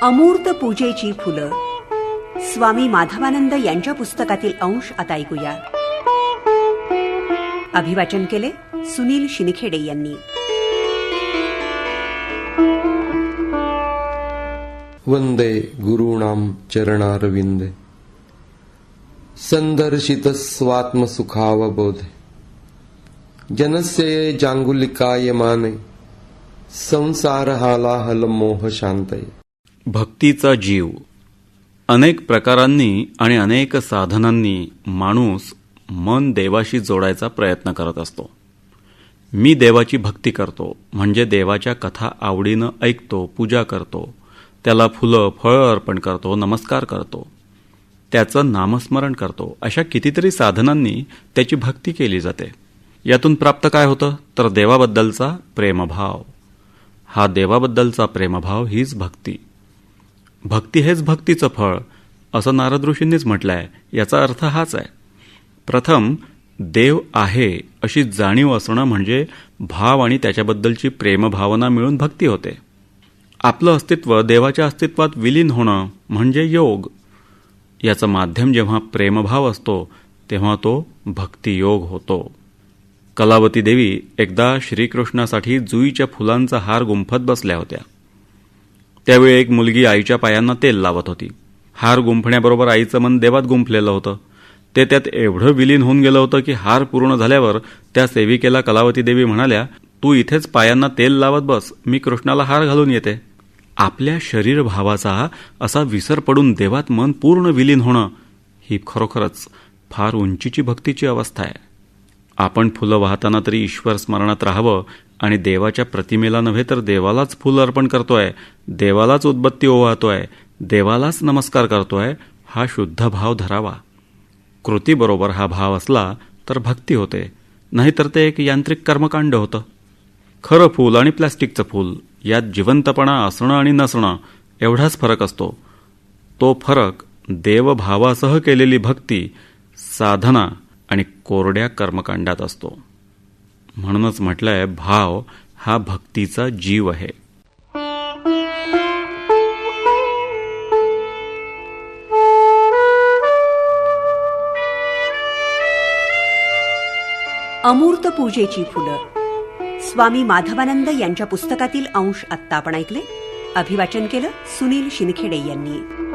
अमूर्त पूजेची फुलं, स्वामी माधवानंद यांच्या पुस्तकातील अंश आता ऐकूया. अभिवाचन केले सुनील शिनखेडे यांनी. वंदे गुरूणां चरणारविंदे संदर्शित स्वात्मसुखावबोधे जनस्य जांगुलिकायमाने संसार हालाहल मोह शांतये. भक्तीचा जीव. अनेक प्रकारांनी आणि अनेक साधनांनी माणूस मन देवाशी जोडायचा प्रयत्न करत असतो. मी देवाची भक्ती करतो म्हणजे देवाच्या कथा आवडीनं ऐकतो, पूजा करतो, त्याला फुलं फळं अर्पण करतो, नमस्कार करतो, त्याचं नामस्मरण करतो. अशा कितीतरी साधनांनी त्याची भक्ती केली जाते. यातून प्राप्त काय होतं तर देवाबद्दलचा प्रेमभाव. हा देवाबद्दलचा प्रेमभाव हीच भक्ती. भक्ती हेच भक्तीचं फळ असं नारद ऋषींनीच म्हटलंय. याचा अर्थ हाच आहे. प्रथम देव आहे अशी जाणीव असणं म्हणजे भाव आणि त्याच्याबद्दलची प्रेमभावना मिळून भक्ती होते. आपलं अस्तित्व देवाच्या अस्तित्वात विलीन होणं म्हणजे योग. याचं माध्यम जेव्हा प्रेमभाव असतो तेव्हा तो भक्तियोग होतो. कलावती देवी एकदा श्रीकृष्णासाठी जुईच्या फुलांचा हार गुंफत बसल्या होत्या. त्यावेळी एक मुलगी आईच्या पायांना तेल लावत होती. हार गुंफण्याबरोबर आईचं मन देवात गुंफलेलं होतं. ते त्यात एवढं विलीन होऊन गेलं होतं की हार पूर्ण झाल्यावर त्या सेविकेला कलावती देवी म्हणाल्या, तू इथेच पायांना तेल लावत बस, मी कृष्णाला हार घालून येते. आपल्या शरीरभावाचा असा विसर पडून देवात मन पूर्ण विलीन होणं ही खरोखरच फार उंचीची भक्तीची अवस्था आहे. आपण फुलं वाहताना तरी ईश्वर स्मरणात राहावं आणि देवाच्या प्रतिमेला नव्हे तर देवालाच फुल अर्पण करतोय, देवालाच उदबत्ती ओवाळतोय, देवालाच नमस्कार करतोय हा शुद्ध भाव धरावा. कृतीबरोबर हा भाव असला तर भक्ती होते, नाहीतर ते एक यांत्रिक कर्मकांड होतं. खरं फूल आणि प्लॅस्टिकचं फूल यात जिवंतपणा असणं आणि नसणं एवढाच फरक असतो. तो फरक देवभावासह केलेली भक्ती, साधना आणि कोरड्या कर्मकांडात असतो. म्हणूनच म्हटलंय भाव हा भक्तीचा जीव आहे. अमूर्त पूजेची फुलं, स्वामी माधवानंद यांच्या पुस्तकातील अंश आत्ता आपण ऐकले. अभिवाचन केलं सुनील शिनखेडे यांनी.